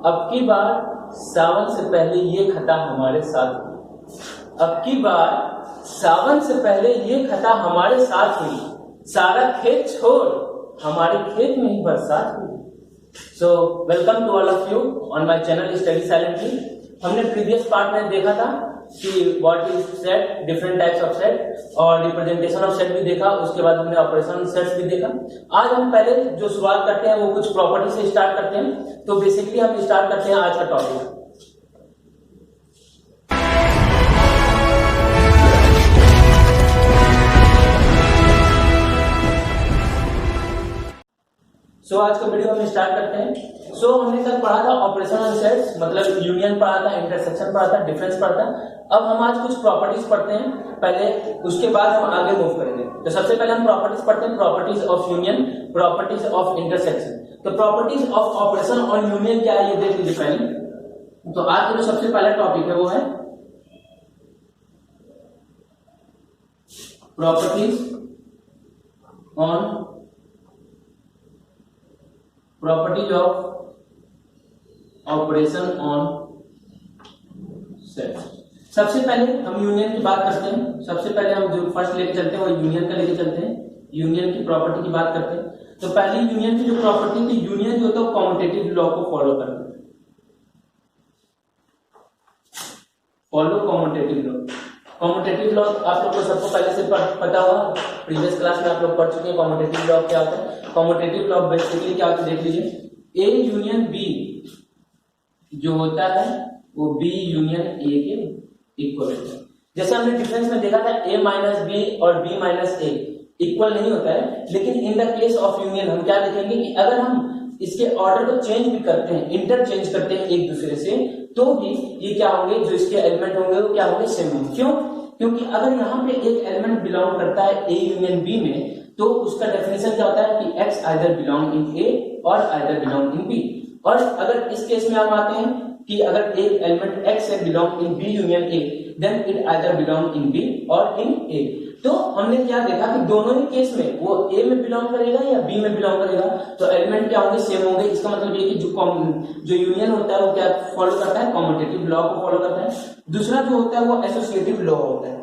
अब की बार सावन से पहले ये खता हमारे साथ हुई। अब की बार सावन से पहले ये खता हमारे साथ हुई। सारा खेत छोड़ हमारे खेत में ही बरसात हुई। So welcome to all of you on my channel study silently. हमने प्रीवियस पार्ट में देखा था कि what is set, different types of set और रिप्रेजेंटेशन ऑफ सेट भी देखा। उसके बाद हमने ऑपरेशन सेट्स भी देखा। आज हम पहले जो शुरुआत करते हैं वो कुछ प्रॉपर्टी से स्टार्ट करते हैं। तो बेसिकली हम स्टार्ट करते हैं आज का टॉपिक। आज का वीडियो हम स्टार्ट करते हैं। हमने कल पढ़ा था ऑपरेशन ऑन सेट्स, मतलब यूनियन पढ़ा था, इंटरसेक्शन पढ़ा था, डिफरेंस पढ़ा था। अब हम आज कुछ प्रॉपर्टीज पढ़ते हैं पहले, उसके बाद हम आगे मूव करेंगे। तो सबसे पहले हम प्रॉपर्टीज पढ़ते हैं, properties of union, properties of intersection. तो properties of operation on union क्या है ये देख लीजिए पहले। तो आज का जो सबसे पहला टॉपिक है वो है properties on properties of operation on set. सबसे पहले हम यूनियन की बात करते हैं। सबसे पहले हम जो फर्स्ट लेके चलते हैं वो यूनियन का लेके चलते हैं। यूनियन की प्रॉपर्टी की बात करते हैं। तो पहली यूनियन की जो प्रॉपर्टी थी, यूनियन जो होता है कॉम्यूटेटिव लॉ को फॉलो करते हैं। Follow commutative law. Commutative law आप लोग को सबको पहले से पता होगा, प्रीवियस क्लास में आप लोग पढ़ चुके हैं कॉम्यूटेटिव लॉ क्या होता है। कॉम्यूटेटिव लॉ बेसिकली क्या होता है देख लीजिए। ए यूनियन बी जो होता है वो बी यूनियन ए के इक्वल होता है। जैसे हमने डिफरेंस में देखा था ए माइनस बी और बी माइनस ए इक्वल नहीं होता है, लेकिन इन द केस ऑफ यूनियन हम क्या देखेंगे कि अगर हम इसके ऑर्डर को चेंज भी करते हैं, इंटरचेंज करते हैं एक दूसरे से, तो भी ये क्या होंगे, जो इसके एलिमेंट होंगे वो क्या होंगे, सेम होंगे। क्यों? क्योंकि अगर यहाँ पे एक एलिमेंट बिलोंग करता है ए यूनियन बी में, तो उसका डेफिनेशन क्या होता है कि एक्स आइदर बिलोंग इन ए और आइदर बिलोंग इन बी। और अगर इस केस में हम आते हैं कि अगर एक एलिमेंट एक्स है belong in B union A, then it either belong in B और इन ए। तो हमने क्या देखा कि दोनों ही केस में वो ए में बिलोंग करेगा या बी में बिलोंग करेगा, तो एलिमेंट क्या होंगे, सेम होंगे। इसका मतलब ये कि जो यूनियन होता है वो क्या फॉलो करता है, कॉम्यूटेटिव लॉ को फॉलो करता है। दूसरा जो होता है वो एसोसिएटिव लॉ होता है।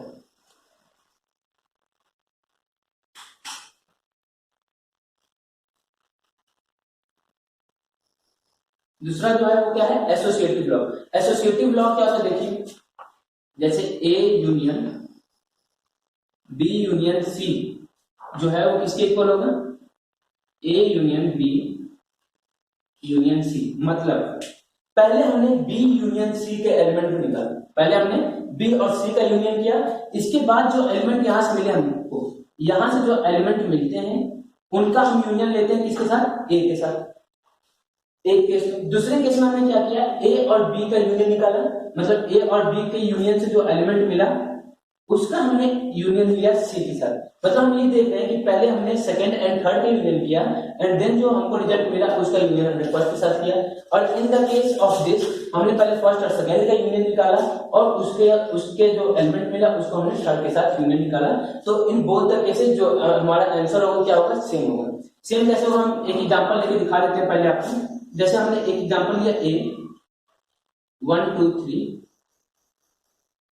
दूसरा जो है वो क्या है, एसोसिएटिव लॉ। एसोसिएटिव लॉ क्या होता है देखिए, जैसे A union B union C जो है वो किसके इक्वल होगा, A union B union C. मतलब पहले हमने बी यूनियन सी के एलिमेंट को निकाला, पहले हमने बी और सी का यूनियन किया। इसके बाद जो एलिमेंट यहां से मिले हमको, यहां से जो एलिमेंट मिलते हैं उनका हम यूनियन लेते हैं किसके साथ, ए के साथ, एक केस में। दूसरे केस में हमने क्या किया, ए और बी का यूनियन निकाला। मतलब ए और बी के यूनियन से जो एलिमेंट मिला उसका हमने यूनियन लिया सी के साथ। मतलब हम ये देख रहे हैं कि पहले हमने सेकंड एंड थर्ड का यूनियन किया एंड देन जो हमको रिजल्ट मिला उसका यूनियन हमने फर्स्ट के साथ किया। और इन द केस ऑफ दिस हमने पहले फर्स्ट और सेकंड का यूनियन निकाला और उसके जो एलिमेंट मिला उसको हमने थर्ड के साथ यूनियन निकाला। तो इन बोथ द केसेस जो हमारा आंसर होगा क्या होगा, सेम होगा। सेम कैसे होगा, हम एक एग्जांपल लेके दिखा देते हैं पहले आपको। जैसे हमने एक एग्जांपल लिया ए 1 2 3,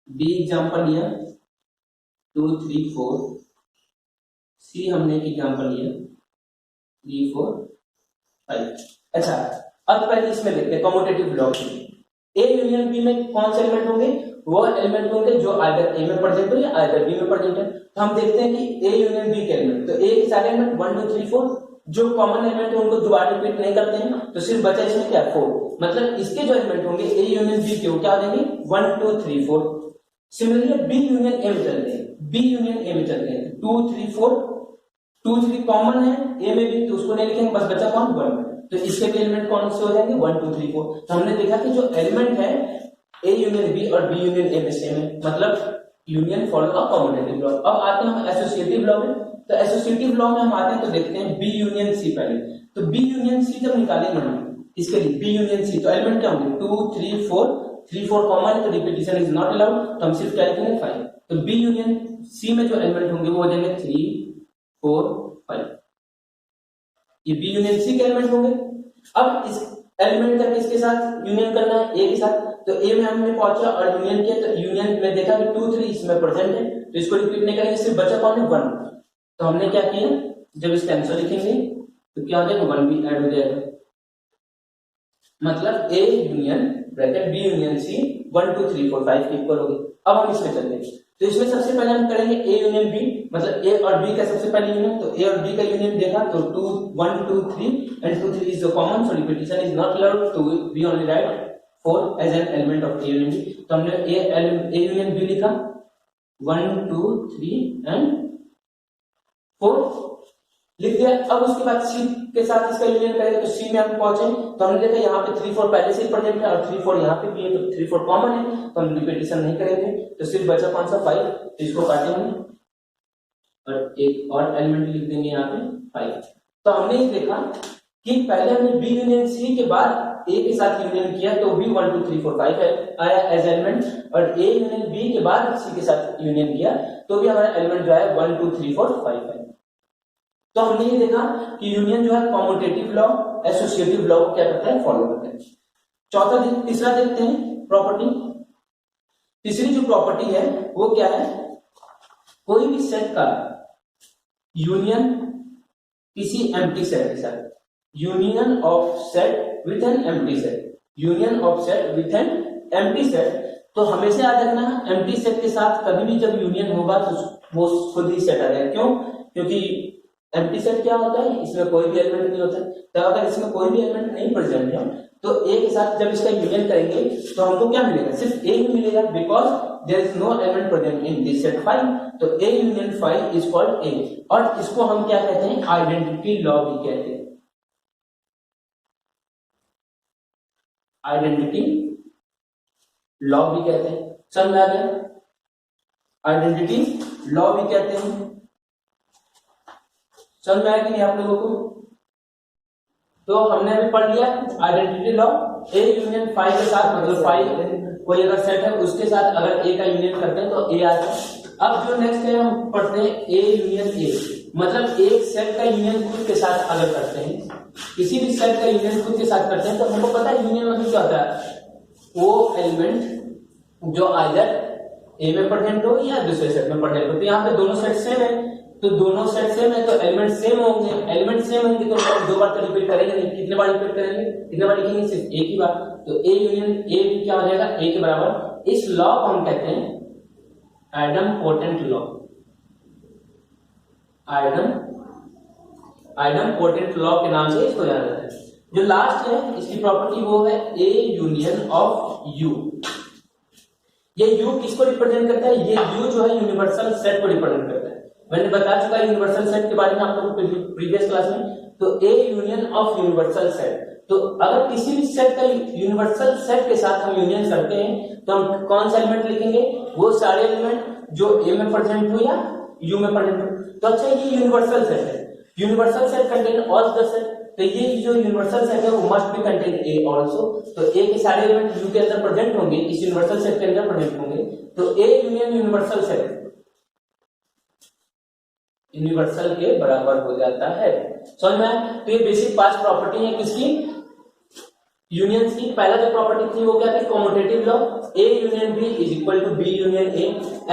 बी एग्जांपल लिया 2 3 4, सी हमने एक एग्जांपल लिया 3 4 5। अच्छा, अब पहले इसमें देखते हैं commutative law. A union B में कौन से एलिमेंट होंगे, वो एलिमेंट होंगे जो आइदर ए में प्रेजेंट हो या आइदर बी में प्रेजेंट है। तो हम देखते हैं कि ए यूनियन बी के एलिमेंट, तो ए के सारे एलिमेंट 1 2 3 4 जो कॉमन एलिमेंट है उनको दोबारा रिपीट नहीं करते हैं, तो सिर्फ बचा इसमें क्या 4। मतलब इसके जो एलिमेंट होंगे ए यूनियन बी के वो क्या देंगे 1 2 3 4। सिमिलरली बी यूनियन ए में चलते हैं, बी यूनियन ए में चलते हैं 2 3 4, 2 3 कॉमन है ए में भी तो उसको नहीं लिखेंगे, बस बचा कौन 1। तो इसके भी एलिमेंट कौन से हो जाएंगे 1 2 3 4। तो हमने देखा कि जो एलिमेंट है ए यूनियन बी और बी यूनियन ए में सेम है, मतलब union follow a commutative law. अब आते हैं हम एसोसिएटिव लॉ में। तो एसोसिएटिव लॉ में हम आते हैं तो देखते हैं बी यूनियन सी पहले। तो बी यूनियन सी जब निकालेंगे हम इसके लिए बी यूनियन सी, तो एलिमेंट क्या होंगे 2 3 4, 3 4 कॉमन है तो रिपीटिशन इज नॉट अलाउड, तो हम सिर्फ क्या लिखेंगे 5। तो बी यूनियन सी में जो एलिमेंट होंगे वो हो जाएंगे 3 4 5, ये बी यूनियन सी के एलिमेंट होंगे। अब इस एलिमेंट का किसके साथ यूनियन करना है, ए के साथ। तो ए में हमने पहुंचा और यूनियन किया, तो यूनियन में देखा कि 2 3 इसमें प्रेजेंट है, तो इसको रिपीट नहीं करेंगे, सिर्फ बचा कौन है 1। तो हमने क्या किया, जब इसका आंसर लिखेंगे तो क्या हो जाएगा 1 भी ऐड हो जाएगा, मतलब A union bracket B union C 1 2 3 4 5 के इक्वल होगी। अब हम इसमें चलते हैं, तो इसमें सबसे पहले हम करेंगे ए यूनियन बी, मतलब ए और बी का सबसे पहले यूनियन। तो ए और बी का यूनियन देखा तो 1 2 3 and 2 3 is the common, so repetition is not allowed, to we only write 4 as an element of A union B। तो हमने A union B लिखा 1 2 3 and 4 लिख दिया। अब उसके बाद C के साथ इसका यूनियन करेंगे, तो C में हम पहुंचे तो हमने देखा यहाँ पे 3 4 पहले से ही प्रेजेंट है और 3 4 यहाँ पे भी है, तो 3 4 कॉमन है, तो हम रिपीटिशन नहीं करेंगे, तो सिर्फ बचा कौन सा 5, तो इसको काटेंगे और एक और एलिमेंट लिख देंगे यहाँ पे 5। तो हमने ये देखा कि पहले हमने B यूनियन C के बाद A के साथ यूनियन किया तो भी 1 2 3 4 5 आया एज एलिमेंट, और A यूनियन B के बाद C के साथ यूनियन किया तो भी हमारा एलिमेंट जो है 1 2 3 4 5 है। तो हमने ये देखा कि यूनियन जो है कॉम्यूटेटिव लॉ एसोसिएटिव लॉ को क्या करता है, फॉलो करता है। तीसरा देखते हैं प्रॉपर्टी। तीसरी जो प्रॉपर्टी है वो क्या है, कोई भी सेट का यूनियन किसी एम्प्टी सेट के साथ, union of set with an empty set, union of set with an empty set. तो हमेशा याद रखना है एम्प्टी सेट के साथ कभी भी जब यूनियन होगा तो वो खुद ही सेट आ जाएगा। क्यों, क्योंकि एम्प्टी सेट क्या होता है, इसमें कोई भी एलिमेंट नहीं होता, तो अगर इसमें कोई भी एलिमेंट नहीं प्रेजेंट है तो ए के साथ जब इसका यूनियन करेंगे तो हमको क्या मिलेगा, सिर्फ ए ही मिलेगा, because there is no element present in this set 5, तो A union 5 is called A. और इसको हम क्या कहते हैं, आइडेंटिटी लॉ भी कहते हैं। आइडेंटिटी लॉ भी कहते हैं, समझ आ गया, आइडेंटिटी लॉ भी कहते हैं। समझ में आया कि नहीं आप लोगों को। तो हमने अभी पढ़ लिया आइडेंटिटी लॉ, ए यूनियन 5 के साथ, मतलब 5 कोई अगर सेट है उसके साथ अगर ए का यूनियन करते हैं तो ए आता है। अब जो नेक्स्ट है हम पढ़ते हैं ए यूनियन ए, मतलब एक सेट का यूनियन खुद के साथ अगर करते हैं, किसी भी सेट का यूनियन खुद के साथ करते हैं तो हमको पता है यूनियन मतलब क्या होता है, वो एलिमेंट जो आइदर ए में प्रेजेंट हो या दूसरे सेट में प्रेजेंट हो। तो यहाँ पे दोनों सेट सेम है, तो दोनों सेट सेम है तो एलिमेंट सेम होंगे, एलिमेंट सेम होंगे तो दो बार तो रिपीट करेंगे नहीं, कितने बार रिपीट करेंगे, कितने बार लिखेंगे, सिर्फ एक ही बार। तो ए यूनियन ए भी क्या हो जाएगा, ए के बराबर। इस लॉ को हम कहते हैं आइडेम्पोटेंट लॉ, आइडेम्पोटेंट लॉ के नाम से इसको जाना जाता है। जो लास्ट है इसकी प्रॉपर्टी वो है ए यूनियन ऑफ यू। ये यू किसको रिप्रेजेंट करता है, ये यू जो है यूनिवर्सल सेट को रिप्रेजेंट करता है। मैंने बता चुका है यूनिवर्सल सेट के बारे में आप लोगों को प्रीवियस क्लास में। तो A union of universal set, तो अगर किसी भी सेट का यूनिवर्सल सेट के साथ हम यूनियन करते हैं तो हम कौन सा एलिमेंट लिखेंगे, वो सारे एलिमेंट जो ए में प्रेजेंट हो या यू में प्रेजेंट हो। तो अच्छा ये यूनिवर्सल सेट है, universal set contain all the set, तो ये जो यूनिवर्सल सेट है वो must be contain a also. तो ए के सारे एलिमेंट यू के अंदर प्रेजेंट होंगे, इस यूनिवर्सल सेट के अंदर प्रेजेंट होंगे, तो A union universal set universal के बराबर हो जाता है। समझ में। तो ये बेसिक 5 प्रॉपर्टी है किसकी, यूनियंस की। पहला जो प्रॉपर्टी थी वो क्या थी, commutative law, A union B is equal to B union A.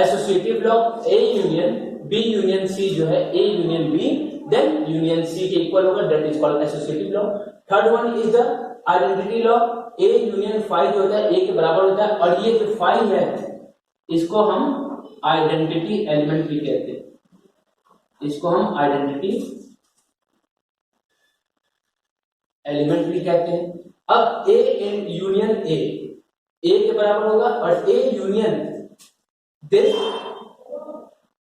Associative law, A union B union C जो है A union B then union C के इक्वल होगा, that is called associative law. Third one is the identity law, A union 5 जो होता है ए के बराबर होता है, और ये जो 5 है इसको हम आइडेंटिटी एलिमेंट भी कहते हैं, इसको हम आइडेंटिटी एलिमेंट भी कहते हैं। अब ए यूनियन ए के बराबर होगा और A union this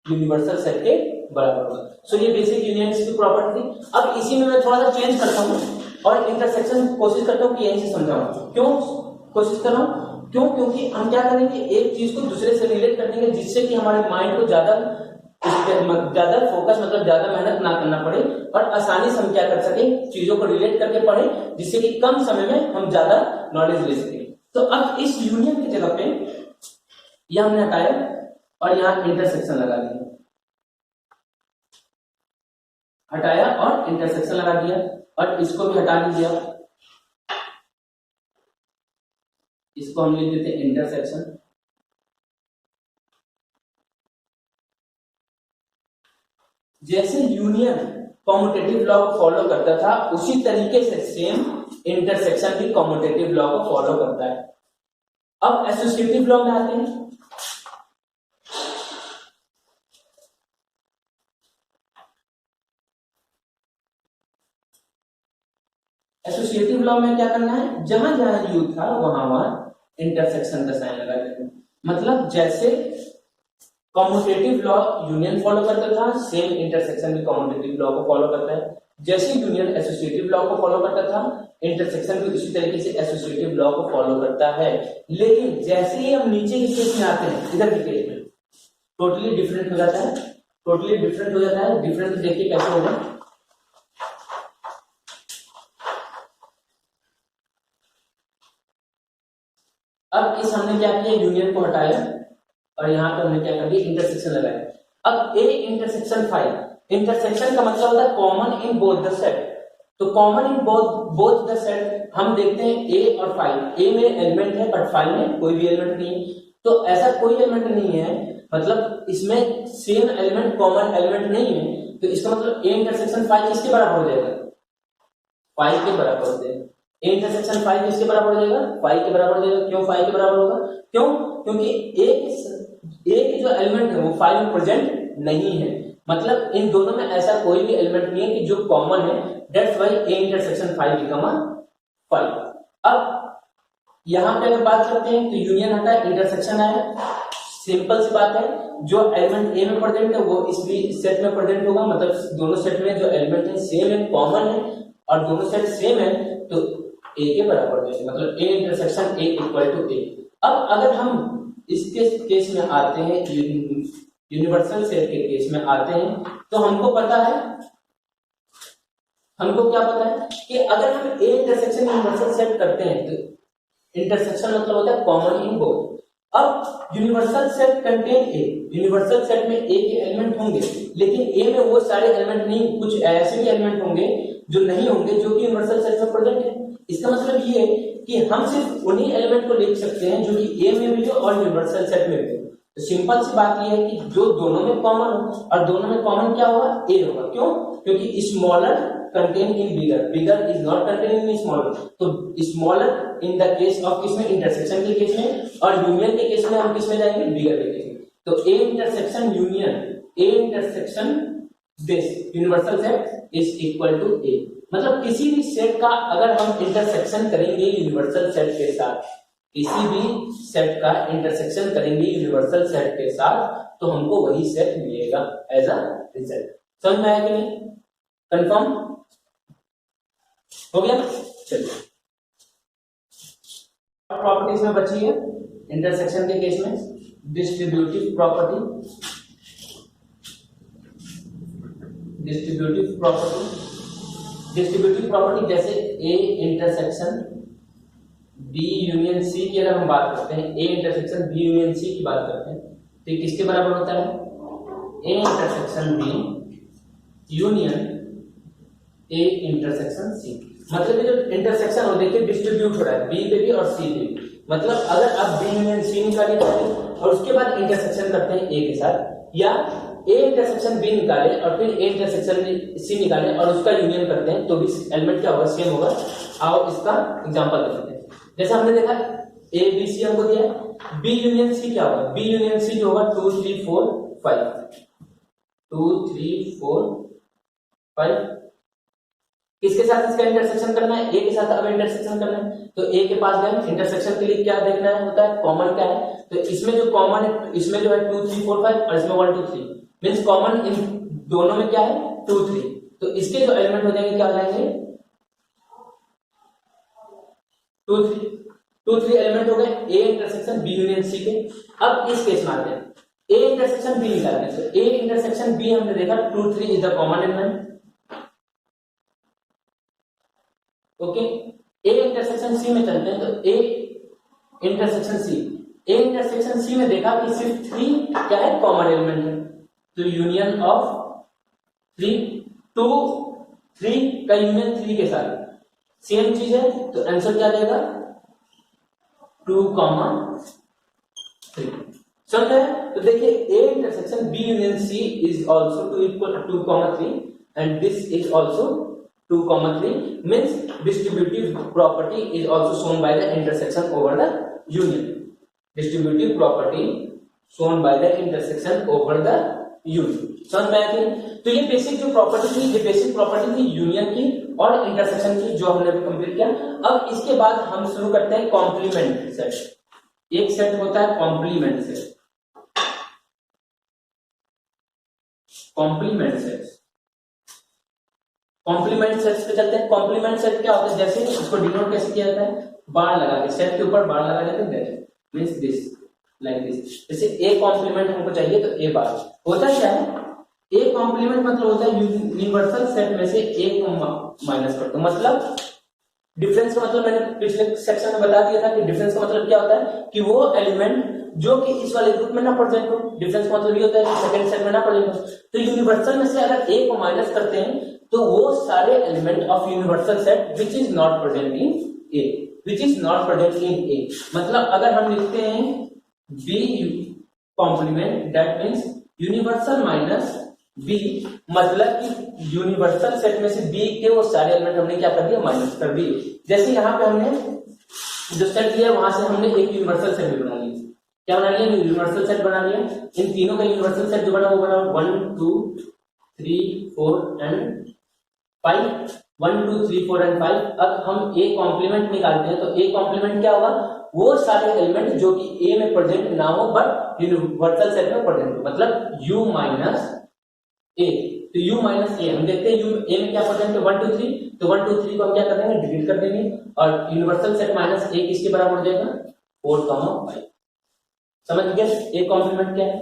universal set के बराबर होगा। सो ये बेसिक यूनियंस की प्रॉपर्टी थी। अब इसी में मैं थोड़ा सा चेंज करता हूं और इंटरसेक्शन कोशिश करता हूं कि यहीं से समझाऊं। क्यों कोशिश कर रहा हूं, क्योंकि हम क्या करेंगे, एक चीज को दूसरे से रिलेट कर देंगे जिससे कि हमारे माइंड को ज्यादा फोकस, मतलब ज्यादा मेहनत ना करना पड़े और आसानी से हम क्या कर सके, चीजों को रिलेट करके पढ़े, जिससे कि कम समय में हम ज्यादा नॉलेज ले सके। तो अब इस यूनियन की जगह पे यह हमने हटाया और यहां इंटरसेक्शन लगा दिया, हटाया और इंटरसेक्शन लगा दिया, और इसको भी हटा दीजिए। इसको हम लिख देते हैं इंटरसेक्शन। जैसे यूनियन कॉम्यूटेटिव लॉ को फॉलो करता था उसी तरीके से सेम इंटरसेक्शन भी कॉम्यूटेटिव लॉ को फॉलो करता है। अब एसोसिएटिव लॉ में आते हैं। एसोसिएटिव लॉ में क्या करना है, जहां जहां यू था वहां वहां इंटरसेक्शन का साइन लगा देना। मतलब जैसे कॉम्यूटेटिव लॉ यूनियन फॉलो करता था, सेम इंटरसेक्शन भी कॉम्यूटेटिव लॉ को फॉलो करता है। जैसे यूनियन एसोसिएटिव लॉ को फॉलो करता था, इंटरसेक्शन भी उसी तरीके से एसोसिएटिव लॉ को फॉलो करता है। लेकिन जैसे ही हम नीचे के केस में आते हैं, इधर के केस में टोटली डिफरेंट हो जाता है। टोटली डिफरेंट हो जाता है। डिफरेंट देखिए कैसे होगा। अब इस हमने क्या किया, यूनियन को हटाया और यहाँ पे हमने क्या कर दिया, इंटरसेक्शन लगाया। अब ए इंटरसेक्शन फाइव, इंटरसेक्शन का मतलब होता है common in both the set. तो common in both the set हम देखते हैं ए और फाइव। ए में एलिमेंट है बट फाइव में कोई भी एलिमेंट नहीं है। तो ऐसा कोई एलिमेंट नहीं है, मतलब इसमें सेम एलिमेंट कॉमन एलिमेंट नहीं है। तो इसका मतलब ए इंटरसेक्शन फाइव किसके बराबर हो जाएगा, फाइव के बराबर हो जाएगा। ए इंटरसेक्शन फाइव किसके बराबर हो जाएगा, फाइव के बराबर हो जाएगा। क्यों फाइव के बराबर होगा, क्यों, क्योंकि ए के जो एलिमेंट है वो फाइव में प्रेजेंट नहीं है। मतलब इन दोनों में ऐसा कोई भी एलिमेंट नहीं है कि जो कॉमन है। That's why A intersection phi become five. अब यहां पे अगर बात करते हैं तो यूनियन हटा इंटरसेक्शन आया। सिंपल सी बात है, जो एलिमेंट ए में प्रेजेंट है वो इस सेट में प्रेजेंट होगा। मतलब दोनों सेट में जो एलिमेंट है सेम है, कॉमन है और दोनों सेट सेम है तो ए के बराबर है। मतलब A intersection A equal to A. अब अगर हम इसके केस में आते हैं, यूनिवर्सल सेट के केस में आते हैं, तो हमको पता है, हमको क्या पता है कि अगर हम ए इंटरसेक्शन यूनिवर्सल सेट करते हैं तो इंटरसेक्शन मतलब होता है कॉमन इन बोथ। अब universal set contain a, universal set में ए के एलिमेंट होंगे, लेकिन ए में वो सारे एलिमेंट नहीं, कुछ ऐसे भी एलिमेंट होंगे जो नहीं होंगे जो कि यूनिवर्सल सेट में प्रेजेंट है। इसका मतलब ये है कि हम सिर्फ उन्हीं एलिमेंट को लिख सकते हैं जो कि ए में भी हो और यूनिवर्सल सेट में भी हो। तो सिंपल सी बात ये है कि जो दोनों में कॉमन हो, और दोनों में कॉमन क्या होगा, ए होगा। क्यों, क्योंकि smaller contain in bigger, bigger is not contain in smaller. तो smaller in the case of किसमें, इंटरसेक्शन के केस में, और यूनियन के केस में हम किसमें जाएंगे, बिगर के केस में। तो A intersection union, A intersection this universal set is equal to A. मतलब किसी भी सेट का अगर हम इंटरसेक्शन करेंगे यूनिवर्सल सेट के साथ, किसी भी सेट का इंटरसेक्शन करेंगे यूनिवर्सल सेट के साथ, तो हमको वही सेट मिलेगा एज अ रिजल्ट। समझ में आया कि नहीं, कंफर्म हो गया। चलिए प्रॉपर्टीज में बची है इंटरसेक्शन के केस में डिस्ट्रीब्यूटिव प्रॉपर्टी। डिस्ट्रीब्यूटिव प्रॉपर्टी जैसे A intersection B union C की अगर हम बात करते हैं, A intersection B union C की बात करते हैं, तो ये किसके बराबर होता है, A intersection B union A intersection C. मतलब ये जो इंटरसेक्शन हो देखिए डिस्ट्रीब्यूट हो रहा है बी पे भी और सी पे भी। मतलब अगर आप बी यूनियन सी निकालिए और उसके बाद इंटरसेक्शन करते हैं ए के साथ, या ए इंटरसेक्शन बी निकाले और फिर ए इंटरसेक्शन सी निकाले और उसका यूनियन करते हैं, तो भी एलिमेंट क्या होगा, सेम होगा। आओ इसका एग्जांपल देखते हैं। जैसे हमने देखा ए बी सी हमको दिया है, बी यूनियन सी क्या होगा, बी यूनियन सी जो होगा 2 3 4 5, 2 3 4 5। किसके साथ इसका इंटरसेक्शन करना है, ए के साथ अब इंटरसेक्शन करना है। तो ए के पास गए, इंटरसेक्शन के लिए क्या देखना है होता है, कॉमन क्या है। तो इसमें जो कॉमन है, इसमें जो है 2 3 4 5 और इसमें 1 2 3, मींस कॉमन इन दोनों में क्या है 2 3। तो इसके जो एलिमेंट हो जाएंगे क्या हो जाएंगे 2 3 एलिमेंट हो गए A intersection B union C के। अब इस केस में आते हैं ए इंटरसेक्शन बी निकालते हैं। तो ए इंटरसेक्शन बी हमने देखा 2 3 is the common element. Okay, A intersection C में चलते हैं। तो A intersection C, A intersection C में देखा कि सिर्फ 3 क्या है, कॉमन एलिमेंट है। तो यूनियन ऑफ 3, 2 3 का यूनियन 3 के साथ सेम चीज है, तो आंसर क्या देगा 2,3 समझ रहे हैं? तो देखिए A intersection B union C is also 2,3 and this is also 2,3 means distributive property is also shown by the intersection over the union. Distributive property shown by the intersection over the union. समझ में आया कि? तो ये basic जो property थी, ये basic property थी यूनियन की और इंटरसेक्शन की, जो हमने अभी कंप्लीट किया। अब इसके बाद हम शुरू करते हैं कॉम्प्लीमेंट सेट। एक सेट होता है complement set. Complement set, complement set पे चलते हैं। कॉम्प्लीमेंट सेट क्या होता है? जैसे इसको डिनोट कैसे किया जाता है? बार लगा के, सेट के ऊपर बार लगा देते हैं, मींस दिस, लाइक दिस। जैसे ए कॉम्प्लीमेंट हमको चाहिए तो ए बार होता क्या है? ए कॉम्प्लीमेंट मतलब होता है यूनिवर्सल सेट में से ए को माइनस कर दो। मतलब डिफरेंस का मतलब मैंने पिछले सेक्शन में बता दिया था कि डिफरेंस का मतलब क्या होता है कि वो एलिमेंट जो कि इस वाले ग्रुप में ना प्रेजेंट हो। डिफरेंस का मतलब ये होता है कि सेकंड सेट में ना प्रेजेंट हो। तो यूनिवर्सल में से अगर ए को माइनस करते हैं तो वो सारे element of universal set which is not present in A, which is not present in A. मतलब अगर हम लिखते हैं B complement, that means universal minus B, मतलब कि यूनिवर्सल सेट में से बी के वो सारे एलिमेंट हमने क्या कर दिया? माइनस कर दिए। जैसे यहाँ पे हमने जो सेट लिया वहां से हमने एक यूनिवर्सल सेट भी बना लिया। क्या बना लिया? यूनिवर्सल सेट बना लिया। इन तीनों का यूनिवर्सल सेट जो बना वो बना 1 2 3 4 एंड 5, 1 2 3 4 एंड 5। अब हम ए कॉम्प्लीमेंट निकालते हैं तो ए कॉम्प्लीमेंट क्या होगा? वो सारे एलिमेंट जो कि ए में प्रेजेंट ना हो बट यूनिवर्सल सेट में प्रेजेंट हो, मतलब u माइनस ए। तो u माइनस ए हम देखते हैं u ए में क्या प्रेजेंट है? 1 2 3। तो 1 2 3 को हम क्या कर देंगे? डिलीट कर देंगे और यूनिवर्सल सेट माइनस ए किसके बराबर हो जाएगा? 4, 5। समझ गए ए कॉम्प्लीमेंट क्या है?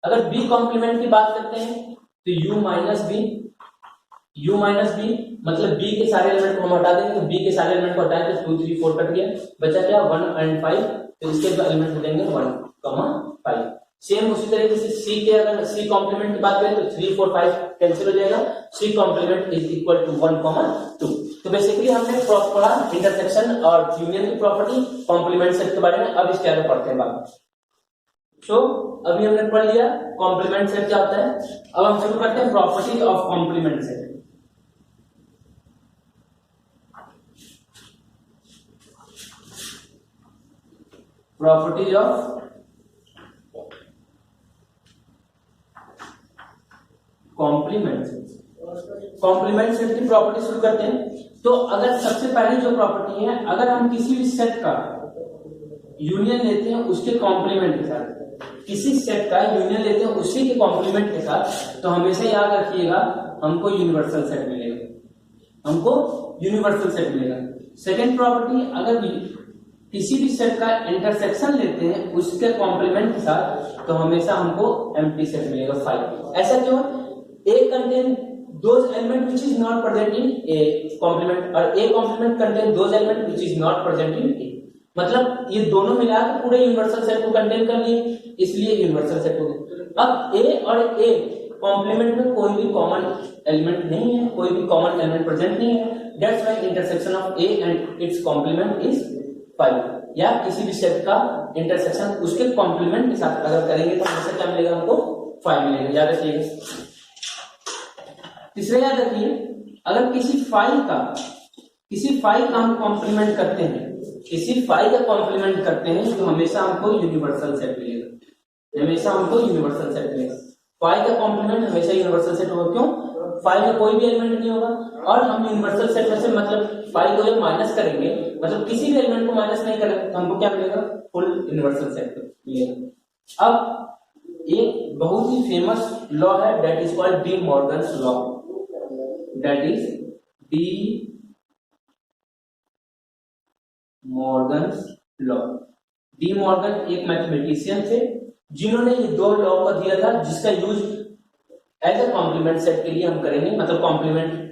अगर बी कॉम्प्लीमेंट की बात करते हैं तो u माइनस बी, u माइनस बी मतलब b के सारे एलिमेंट को हम हटा देंगे। तो b के सारे एलिमेंट को हटाएं तो 2 3 4 कट गया, बचा क्या? 1 एंड 5। तो इसके जो एलिमेंट हो जाएंगे 1, 5। सेम उसी तरीके से c के अगर c कॉम्प्लीमेंट की बात करें तो 3 4 5 कैंसिल हो जाएगा। c complement is equal to 1, 2। तो बेसिकली हमने पढ़ा इंटरसेक्शन और यूनियन की प्रॉपर्टी, कॉम्प्लीमेंट सेट के बारे में। अब इसके आगे पढ़ते हैं बात। तो अभी हमने पढ़ लिया कॉम्प्लीमेंट सेट क्या होता है। अब हम शुरू करते हैं property of complement set. Properties of complement set. Complement set की प्रॉपर्टी शुरू करते हैं। तो अगर सबसे पहली जो प्रॉपर्टी है, अगर हम किसी भी सेट का यूनियन लेते हैं उसके कॉम्प्लीमेंट के साथ, किसी सेट का यूनियन लेते हैं उसी के कॉम्प्लीमेंट के साथ, तो हमेशा याद रखिएगा हमको यूनिवर्सल सेट मिलेगा, हमको यूनिवर्सल सेट मिलेगा। सेकंड प्रॉपर्टी, अगर किसी भी सेट का इंटरसेक्शन लेते हैं उसके कॉम्प्लीमेंट के साथ, तो हमेशा हमको एम्प्टी सेट मिलेगा 5। ऐसा क्यों? A contain those element which is not present in A complement और A complement contain those element which is not present in A. मतलब ये दोनों मिला के पूरे यूनिवर्सल सेट को कंटेन कर लिए, इसलिए यूनिवर्सल सेट हो गया। अब ए और ए कॉम्प्लीमेंट में कोई भी कॉमन एलिमेंट नहीं है, कोई भी कॉमन एलिमेंट प्रेजेंट नहीं है। That's why intersection of A and its complement is 5। या किसी भी सेट का इंटरसेक्शन उसके कॉम्प्लीमेंट के साथ अगर करेंगे तो हमेशा क्या मिलेगा? हमको 5 मिलेगा। याद रखिएगा। तीसरा याद रखिए, अगर किसी 5 का हम कॉम्प्लीमेंट करते हैं, किसी 5 का कॉम्प्लीमेंट करते हैं तो हमेशा हमको यूनिवर्सल सेट मिलेगा, हमेशा हमको यूनिवर्सल सेट मिलेगा। 5 का कॉम्प्लीमेंट हमेशा यूनिवर्सल सेट होगा। क्यों? 5 में कोई भी एलिमेंट नहीं होगा और हम यूनिवर्सल सेट में से मतलब 5 को जब माइनस करेंगे, मतलब किसी भी एलिमेंट को माइनस नहीं करेंगे तो हमको क्या मिलेगा? फुल यूनिवर्सल सेट मिलेगा। अब एक बहुत ही फेमस लॉ है, that is called De Morgan's law. That is De Morgan's law. De Morgan एक मैथमेटिशियन थे जिन्होंने ये 2 लॉ को दिया था, जिसका use as a complement set के लिए हम करेंगे, मतलब कॉम्प्लीमेंट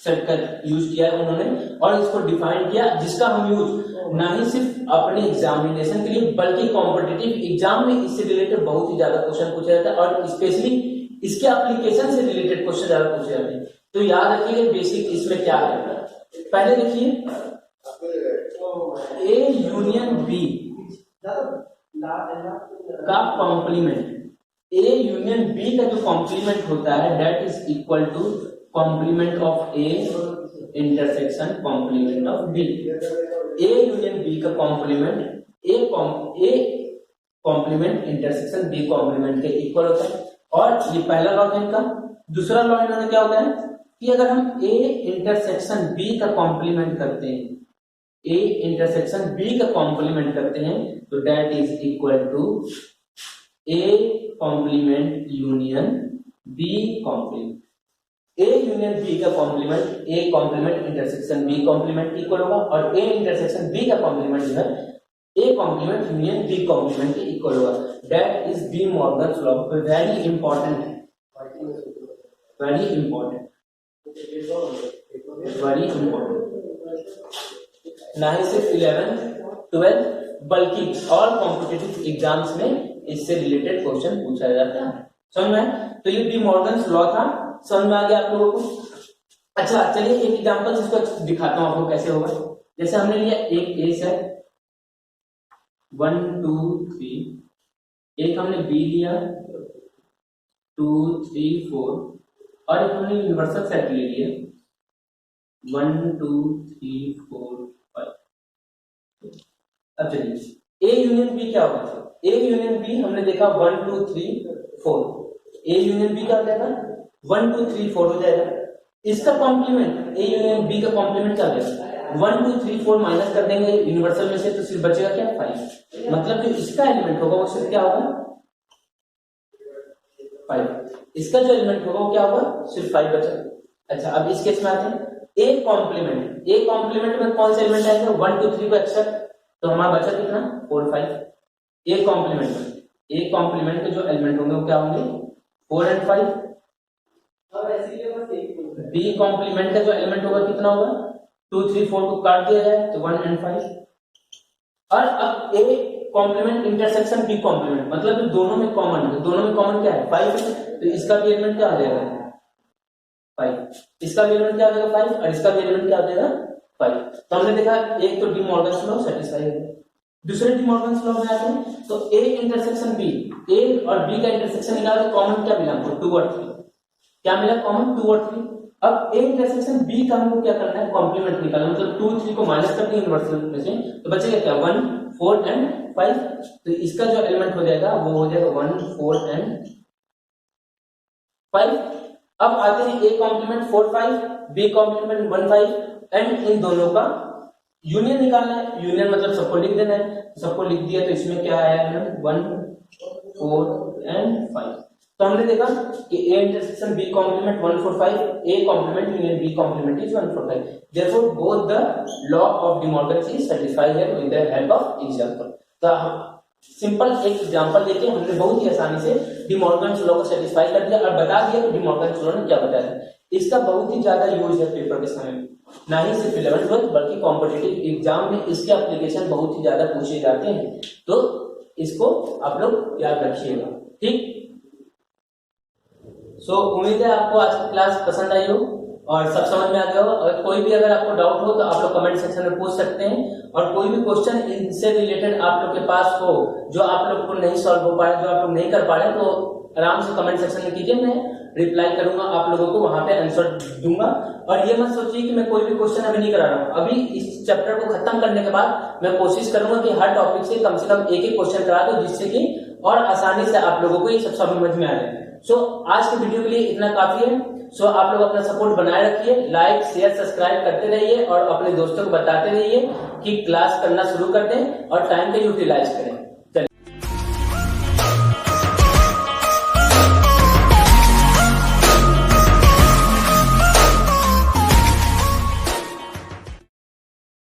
सेट का यूज किया है उन्होंने और इसको डिफाइन किया, जिसका हम यूज ना ही सिर्फ अपने एग्जामिनेशन के लिए बल्कि कॉम्पिटिटिव एग्जाम में इससे रिलेटेड बहुत ही ज्यादा क्वेश्चन पूछे जाते हैं और स्पेशली इसके एप्लीकेशन से रिलेटेड क्वेश्चन ज्यादा पूछे जाते हैं। तो याद रखिए बेसिक इसमें क्या है। पहले देखिए ए यूनियन बी का कॉम्प्लीमेंट, ए यूनियन बी का जो कॉम्प्लीमेंट होता है that is equal to complement of A intersection complement of B. A union B का complement A complement intersection B complement के इक्वल होता है। और ये पहला लॉ है इनका। दूसरा लॉ इन्होंने क्या होता है कि अगर हम ए इंटरसेक्शन बी का कॉम्प्लीमेंट करते हैं, ए इंटरसेक्शन बी का कॉम्प्लीमेंट करते हैं तो that is equal to A complement union B complement. A union B का complement A complement intersection B complement इक्वल होगा और ए इंटरसेक्शन बी का कॉम्प्लीमेंट जो है A complement union B complement के इक्वल होगा। That is De Morgan's law. Very important है, वेरी इंपॉर्टेंट, वेरी इंपॉर्टेंट। ना ही सिर्फ 11th 12th बल्कि और कॉम्पिटिटिव एग्जाम्स में इससे रिलेटेड क्वेश्चन पूछा जाता है। समझ में? तो ये डी मॉर्गन्स लॉ था, समझ में आ गया आप लोगों को? अच्छा चलिए एक एग्जांपल इसको दिखाता हूं आपको कैसे होगा। जैसे हमने लिया एक ए है 1 2 3, एक हमने बी लिया 2 3 4 और एक हमने यूनिवर्सल सेट ले लिया 1 2 3 4 5। अब चलिए ए यूनियन बी क्या होगा? ए यूनियन बी हमने देखा 1 2 3 4। ए यूनियन बी क्या हो जाएगा? 1 2 3 4 हो जाएगा। इसका कॉम्प्लीमेंट ए यूनियन बी का कॉम्प्लीमेंट क्या होगा? 1 2 3 4 माइनस कर देंगे यूनिवर्सल में से तो सिर्फ बचेगा क्या? 5। मतलब जो इसका एलिमेंट होगा वो सिर्फ क्या होगा? 5। इसका जो एलिमेंट होगा वो क्या होगा? सिर्फ 5 बचेगा। अच्छा अब इस केस में आते हैं ए कॉम्प्लीमेंट। ए कॉम्प्लीमेंट में कौन सा एलिमेंट आएगा? 1 2 3 को एक्सेप्ट, तो हमारा बचा कितना? 4 5। ए कॉम्प्लीमेंट में ए कॉम्प्लीमेंट के जो एलिमेंट होंगे वो क्या होंगे? 4 और 5। बी कॉम्प्लीमेंट का जो एलिमेंट होगा कितना होगा? 2 3 4 को काट दिया जाए तो 1 और 5। और अब A complement intersection B complement मतलब तो दोनों में कॉमन है। दोनों में कॉमन क्या है? 5 है, तो इसका भी एलिमेंट क्या हो जाएगा? 5। इसका भी एलिमेंट क्या हो जाएगा? 5 और इसका भी एलिमेंट क्या हो जाएगा? 5। तो हमने देखा एक तो डी मॉर्गन्स लॉ सेटिस्फाई है। दूसरे डी मॉर्गन्स लॉ में आते हैं तो ए इंटरसेक्शन बी, ए और बी का इंटरसेक्शन निकालो तो कॉमन क्या मिला हमको? 2 और 3। क्या मिला कॉमन? 2 और 3। अब ए इंटरसेक्शन बी का हमको क्या करना है? कॉम्प्लीमेंट निकालना, मतलब 2 3 को माइनस कर देंगे यूनिवर्सल में से तो बचेगा क्या? 1 4 एंड 5। तो इसका जो एलिमेंट हो जाएगा वो हो जाएगा 1 4 एंड 5। अब आते हैं A complement 4 5, B complement 1 5 and इन दोनों का यूनियन निकालना है। यूनियन मतलब सबको लिख देना है। सबको लिख दिया तो इसमें क्या आया? 1 4 एंड 5। तो हमने देखा कि A intersection B complement 1 4 5, A complement union B complement is 1 4 5। Therefore both the law of De Morgan's is satisfied here with the help of example. तो सिंपल एक एग्जांपल देके हमने बहुत ही आसानी से डी मॉर्गन्स लॉ को सैटिस्फाई कर दिया और बता दिया कि डी मॉर्गन्स लॉ ने क्या बताया। इसका बहुत ही ज्यादा यूज है पेपर के समय में, ना ही सिर्फ 11th 12th बल्कि कॉम्पिटिटिव एग्जाम में इसके एप्लीकेशन बहुत ही ज्यादा पूछे जाते हैं। तो इसको आप लोग याद रखिएगा, ठीक। उम्मीद है आपको आज की क्लास पसंद आई हो और सब समझ में आ गया हो। अगर कोई भी अगर आपको डाउट हो तो आप लोग कमेंट सेक्शन में पूछ सकते हैं और कोई भी क्वेश्चन इनसे रिलेटेड आप लोग के पास हो जो आप लोग को नहीं सॉल्व हो पाए, जो आप लोग नहीं कर पा रहे, तो आराम से कमेंट सेक्शन में कीजिए, मैं रिप्लाई करूंगा आप लोगों को, वहां पे आंसर दूंगा। और ये मत सोचिए कि मैं कोई भी क्वेश्चन अभी नहीं करा रहा हूँ। अभी इस चैप्टर को खत्म करने के बाद मैं कोशिश करूंगा कि हर टॉपिक से कम एक एक क्वेश्चन करा दो, जिससे कि और आसानी से आप लोगों को ये सब समझ में आ जाए। आज के वीडियो के लिए इतना काफी है। आप लोग अपना सपोर्ट बनाए रखिए, लाइक शेयर सब्सक्राइब करते रहिए और अपने दोस्तों को बताते रहिए कि क्लास करना शुरू कर दें और टाइम का यूटिलाइज करें।